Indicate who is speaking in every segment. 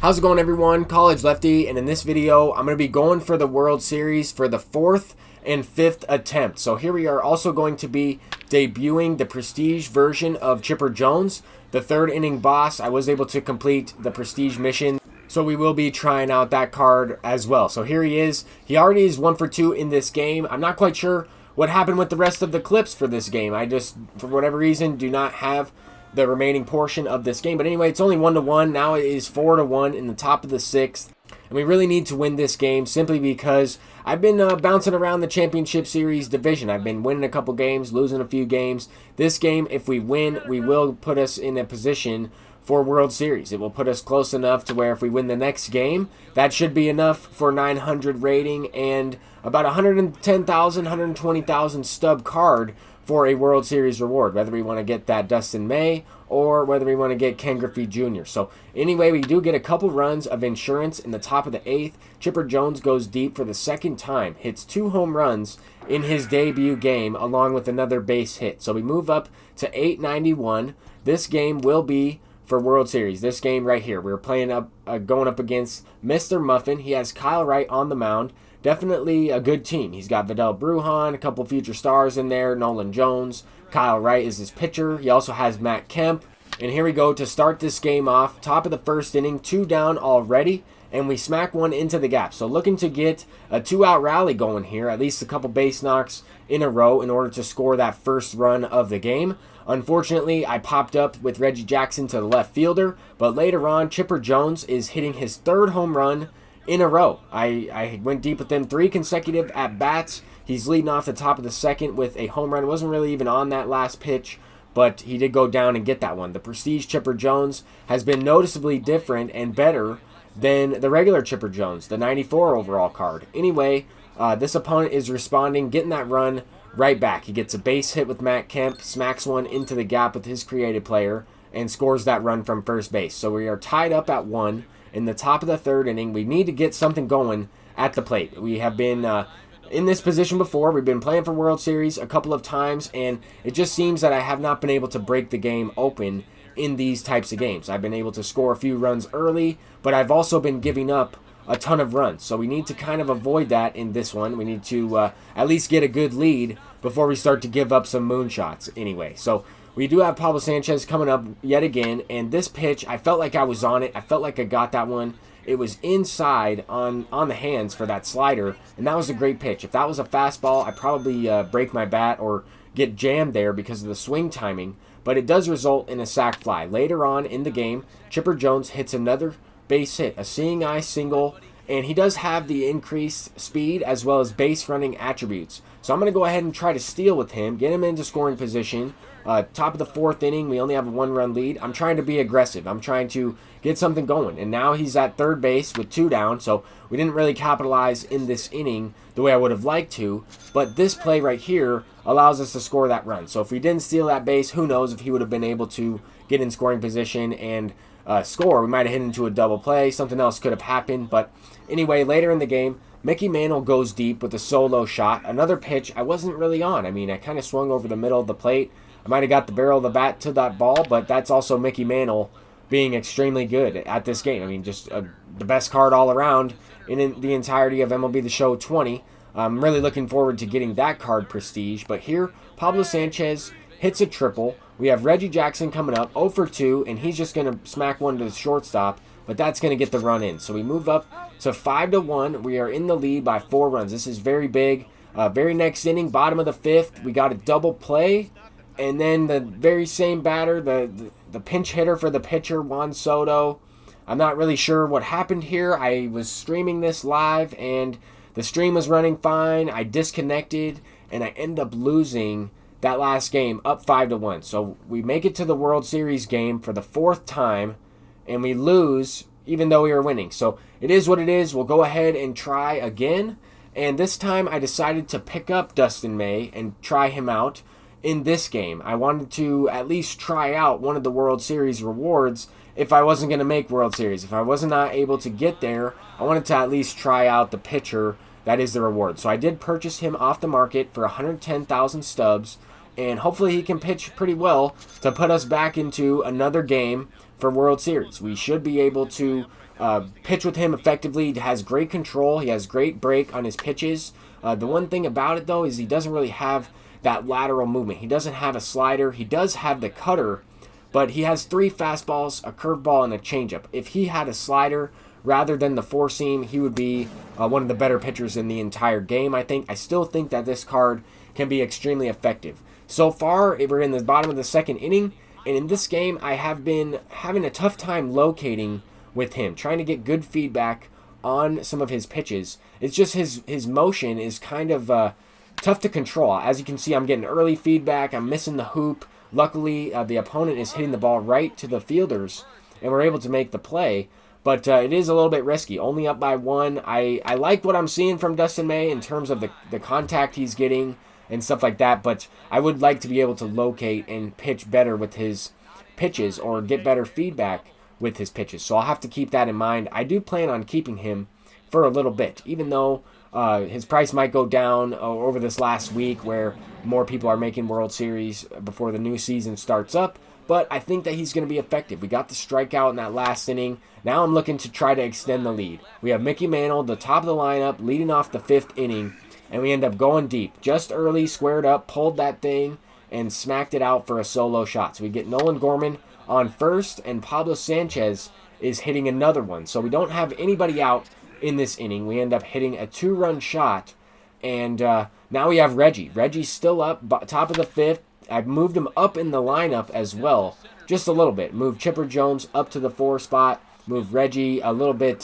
Speaker 1: How's it going, everyone? College Lefty, and in this video I'm going to be going for the World Series for the 4th and 5th attempt. So here we are also going to be debuting the Prestige version of Chipper Jones, the 3rd inning boss. I was able to complete the Prestige mission, so we will be trying out that card as well. So here he is. He already is 1 for 2 in this game. I'm not quite sure what happened with the rest of the clips for this game. I just, for whatever reason, do not have the remaining portion of this game. But anyway, it's only 1-1. Now it is 4-1 in the top of the 6th. And we really need to win this game simply because I've been bouncing around the Championship Series division. I've been winning a couple games, losing a few games. This game, if we win, we will put us in a position for World Series. It will put us close enough to where if we win the next game, that should be enough for 900 rating and about 110,000, 120,000 stub card for a World Series reward, whether we want to get that Dustin May or whether we want to get Ken Griffey Jr. So anyway, we do get a couple runs of insurance in the top of the 8th. Chipper Jones goes deep for the 2nd time, hits 2 home runs in his debut game along with another base hit. So we move up to 891. This game will be for World Series. This game right here, we're playing up, going up against Mr. Muffin. He has Kyle Wright on the mound. Definitely a good team. He's got Vidal Brujan, a couple future stars in there, Nolan Jones. Kyle Wright is his pitcher. He also has Matt Kemp. And here we go to start this game off. Top of the 1st inning, 2 down already, and we smack one into the gap. So looking to get a 2-out rally going here, at least a couple base knocks in a row in order to score that first run of the game. Unfortunately, I popped up with Reggie Jackson to the left fielder, but later on, Chipper Jones is hitting his 3rd home run in a row. I went deep with him 3 consecutive at-bats. He's leading off the top of the 2nd with a home run. Wasn't really even on that last pitch, but he did go down and get that one. The Prestige Chipper Jones has been noticeably different and better than the regular Chipper Jones, the 94 overall card. Anyway, this opponent is responding, getting that run right back. He gets a base hit with Matt Kemp, smacks one into the gap with his creative player, and scores that run from first base. So we are tied up at 1 in the top of the 3rd inning. We need to get something going at the plate. We have been in this position before. We've been playing for World Series a couple of times, and it just seems that I have not been able to break the game open in these types of games. I've been able to score a few runs early, but I've also been giving up a ton of runs. So we need to kind of avoid that in this one. We need to at least get a good lead before we start to give up some moonshots anyway. So we do have Pablo Sanchez coming up yet again, and this pitch, I felt like I was on it. I felt like I got that one. It was inside on the hands for that slider, and that was a great pitch. If that was a fastball, I'd probably break my bat or get jammed there because of the swing timing, but it does result in a sac fly. Later on in the game, Chipper Jones hits another base hit, a seeing eye single, and he does have the increased speed as well as base running attributes. So I'm going to go ahead and try to steal with him, get him into scoring position. Top of the 4th inning, we only have a 1-run lead. I'm trying to be aggressive. I'm trying to get something going. And now he's at 3rd base with 2 down, so we didn't really capitalize in this inning the way I would have liked to. But this play right here allows us to score that run. So if we didn't steal that base, who knows if he would have been able to get in scoring position and score. We might have hit into a double play. Something else could have happened. But anyway, later in the game, Mickey Mantle goes deep with a solo shot. Another pitch I wasn't really on. I mean, I kind of swung over the middle of the plate. I might have got the barrel of the bat to that ball, but that's also Mickey Mantle being extremely good at this game. I mean, just the best card all around in the entirety of MLB The Show 20. I'm really looking forward to getting that card prestige. But here, Pablo Sanchez hits a triple. We have Reggie Jackson coming up 0 for 2, and he's just going to smack one to the shortstop, but that's going to get the run in. So we move up to 5-1. We are in the lead by 4 runs. This is very big. Very next inning, bottom of the 5th, we got a double play. And then the very same batter, the pinch hitter for the pitcher, Juan Soto. I'm not really sure what happened here. I was streaming this live, and the stream was running fine. I disconnected, and I end up losing that last game, up 5-1. So we make it to the World Series game for the 4th time, and we lose even though we were winning. So it is what it is. We'll go ahead and try again. And this time I decided to pick up Dustin May and try him out in this game. I wanted to at least try out one of the World Series rewards if I wasn't going to make World Series. If I wasn't not able to get there, I wanted to at least try out the pitcher that is the reward. So I did purchase him off the market for 110,000 stubs, and hopefully he can pitch pretty well to put us back into another game for World Series. We should be able to pitch with him effectively. He has great control. He has great break on his pitches. The one thing about it, though, is he doesn't really have that lateral movement. He doesn't have a slider. He does have the cutter, but he has 3 fastballs, a curveball, and a changeup. If he had a slider rather than the 4-seam, he would be one of the better pitchers in the entire game, I think. I still think that this card can be extremely effective. So far, we're in the bottom of the 2nd inning, and in this game, I have been having a tough time locating with him, trying to get good feedback on some of his pitches. It's just his motion is kind of tough to control. As you can see, I'm getting early feedback. I'm missing the hoop. Luckily, the opponent is hitting the ball right to the fielders, and we're able to make the play. But it is a little bit risky. Only up by 1. I like what I'm seeing from Dustin May in terms of the contact he's getting and stuff like that, but I would like to be able to locate and pitch better with his pitches or get better feedback with his pitches. So I'll have to keep that in mind. I do plan on keeping him for a little bit, even though his price might go down over this last week where more people are making World Series before the new season starts up. But I think that he's going to be effective. We got the strikeout in that last inning. Now I'm looking to try to extend the lead. We have Mickey Mantle, the top of the lineup, leading off the 5th inning, and we end up going deep. Just early, squared up, pulled that thing, and smacked it out for a solo shot. So we get Nolan Gorman on first, and Pablo Sanchez is hitting another one. So we don't have anybody out in this inning. We end up hitting a 2-run shot, and now we have Reggie. Reggie's still up, top of the 5th. I've moved him up in the lineup as well, just a little bit. Moved Chipper Jones up to the 4 spot, moved Reggie a little bit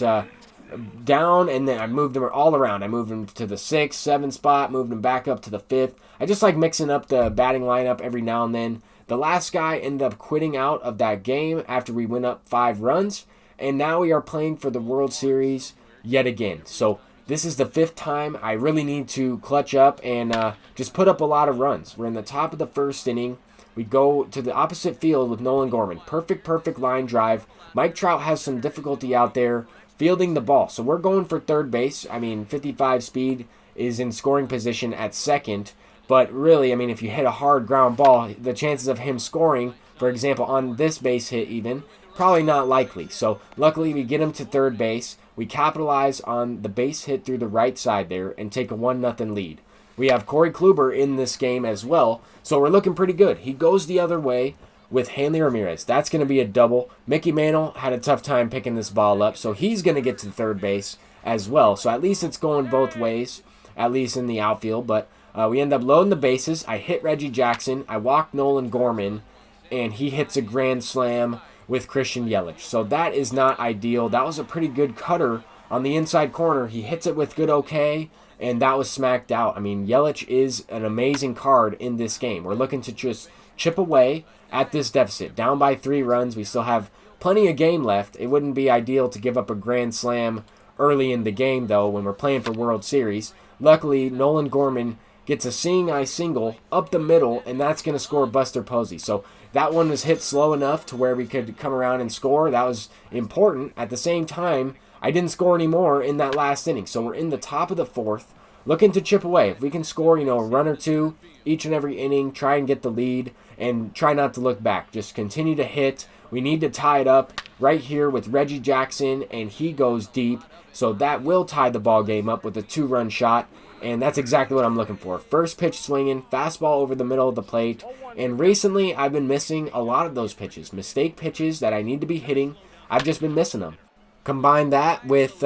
Speaker 1: down, and then I moved them all around. I moved him to the 6th, 7th spot, moved him back up to the 5th. I just like mixing up the batting lineup every now and then. The last guy ended up quitting out of that game after we went up 5 runs, and now we are playing for the World Series yet again. So this is the 5th time. I really need to clutch up and just put up a lot of runs. We're in the top of the 1st inning. We go to the opposite field with Nolan Gorman. Perfect line drive. Mike Trout has some difficulty out there fielding the ball. So we're going for 3rd base. I mean, 55 speed is in scoring position at 2nd. But really, I mean, if you hit a hard ground ball, the chances of him scoring, for example, on this base hit even, probably not likely. So luckily we get him to 3rd base. We capitalize on the base hit through the right side there and take a 1-0 lead. We have Corey Kluber in this game as well, so we're looking pretty good. He goes the other way with Hanley Ramirez. That's going to be a double. Mickey Mantle had a tough time picking this ball up, so he's going to get to 3rd base as well. So at least it's going both ways, at least in the outfield. But we end up loading the bases. I hit Reggie Jackson. I walk Nolan Gorman, and he hits a grand slam with Christian Yelich. So that is not ideal. That was a pretty good cutter on the inside corner. He hits it with good okay, and that was smacked out. I mean, Yelich is an amazing card in this game. We're looking to just chip away at this deficit. Down by 3 runs. We still have plenty of game left. It wouldn't be ideal to give up a grand slam early in the game, though, when we're playing for World Series. Luckily, Nolan Gorman gets a seeing eye single up the middle, and that's going to score Buster Posey. So that one was hit slow enough to where we could come around and score. That was important. At the same time, I didn't score any more in that last inning. So we're in the top of the 4th, looking to chip away. If we can score, a run or 2 each and every inning, try and get the lead, and try not to look back. Just continue to hit. We need to tie it up right here with Reggie Jackson, and he goes deep. So that will tie the ball game up with a 2-run shot. And that's exactly what I'm looking for. First pitch swinging, fastball over the middle of the plate. And recently, I've been missing a lot of those pitches. Mistake pitches that I need to be hitting. I've just been missing them. Combine that with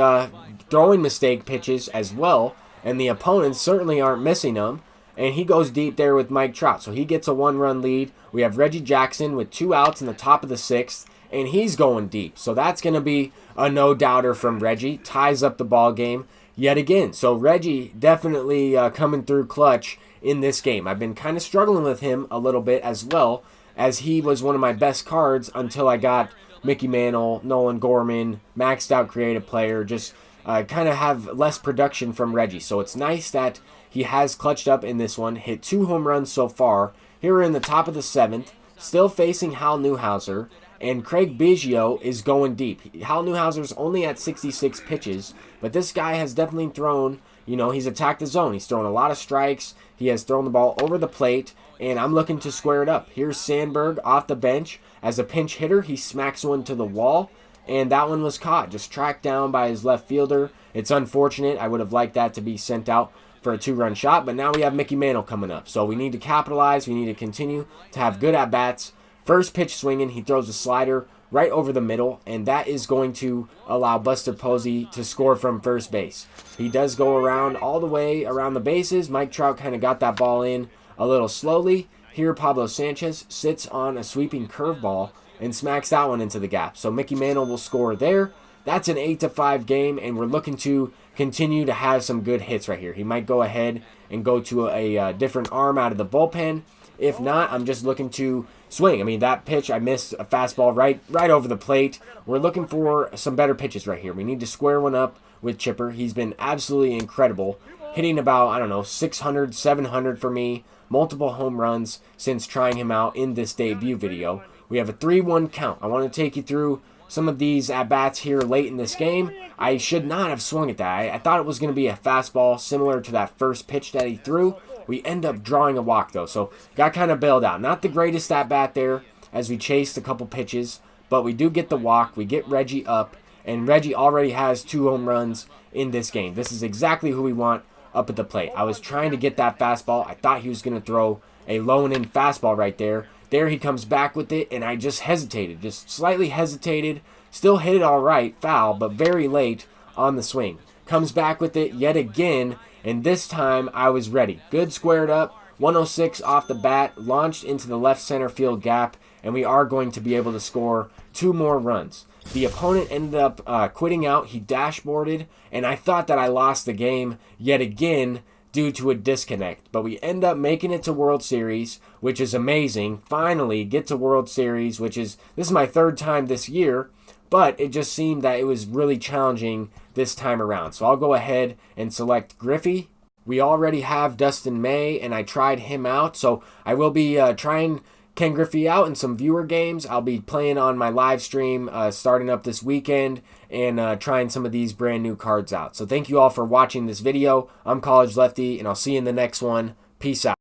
Speaker 1: throwing mistake pitches as well. And the opponents certainly aren't missing them. And he goes deep there with Mike Trout. So he gets a 1-run lead. We have Reggie Jackson with 2 outs in the top of the 6th. And he's going deep. So that's going to be a no-doubter from Reggie. Ties up the ball game yet again. So Reggie definitely coming through clutch in this game. I've been kind of struggling with him a little bit as well, as he was one of my best cards until I got Mickey Mantle, Nolan Gorman, maxed out creative player, just kind of have less production from Reggie. So it's nice that he has clutched up in this one, hit 2 home runs so far. Here we're in the top of the 7th, still facing Hal Newhouser, and Craig Biggio is going deep. Hal Newhouser's only at 66 pitches, but this guy has definitely thrown you know, he's attacked the zone. He's thrown a lot of strikes. He has thrown the ball over the plate, and I'm looking to square it up. Here's Sandberg off the bench. As a pinch hitter, he smacks one to the wall, and that one was caught, just tracked down by his left fielder. It's unfortunate. I would have liked that to be sent out for a 2-run shot, but now we have Mickey Mantle coming up. So we need to capitalize. We need to continue to have good at-bats. First pitch swinging, he throws a slider right over the middle, and that is going to allow Buster Posey to score from first base. He does go around all the way around the bases. Mike Trout kind of got that ball in a little slowly. Here, Pablo Sanchez sits on a sweeping curveball and smacks that one into the gap. So Mickey Mantle will score there. That's an 8-5 game, and we're looking to continue to have some good hits right here. He might go ahead and go to a different arm out of the bullpen. If not, I'm just looking to swing. I mean, that pitch, I missed a fastball right over the plate. We're looking for some better pitches right here. We need to square one up with Chipper. He's been absolutely incredible, hitting about, I don't know, 600, 700 for me, multiple home runs since trying him out in this debut video. We have a 3-1 count. I want to take you through some of these at-bats here late in this game. I should not have swung at that. I thought it was going to be a fastball similar to that first pitch that he threw. We end up drawing a walk, though, so got kind of bailed out. Not the greatest at-bat there as we chased a couple pitches, but we do get the walk. We get Reggie up, and Reggie already has 2 home runs in this game. This is exactly who we want up at the plate. I was trying to get that fastball. I thought he was going to throw a low-and-in fastball right there. There he comes back with it, and I just hesitated, just slightly hesitated. Still hit it all right, foul, but very late on the swing. Comes back with it yet again, and this time I was ready. Good squared up, 106 off the bat, launched into the left center field gap, and we are going to be able to score 2 more runs. The opponent ended up quitting out. He dashboarded, and I thought that I lost the game yet again due to a disconnect. But we end up making it to World Series, which is amazing. Finally get to World Series, this is my 3rd time this year, but it just seemed that it was really challenging this time around. So I'll go ahead and select Griffey. We already have Dustin May, and I tried him out, so I will be trying Ken Griffey out in some viewer games. I'll be playing on my live stream starting up this weekend and trying some of these brand new cards out. So thank you all for watching this video. I'm College Lefty, and I'll see you in the next one. Peace out.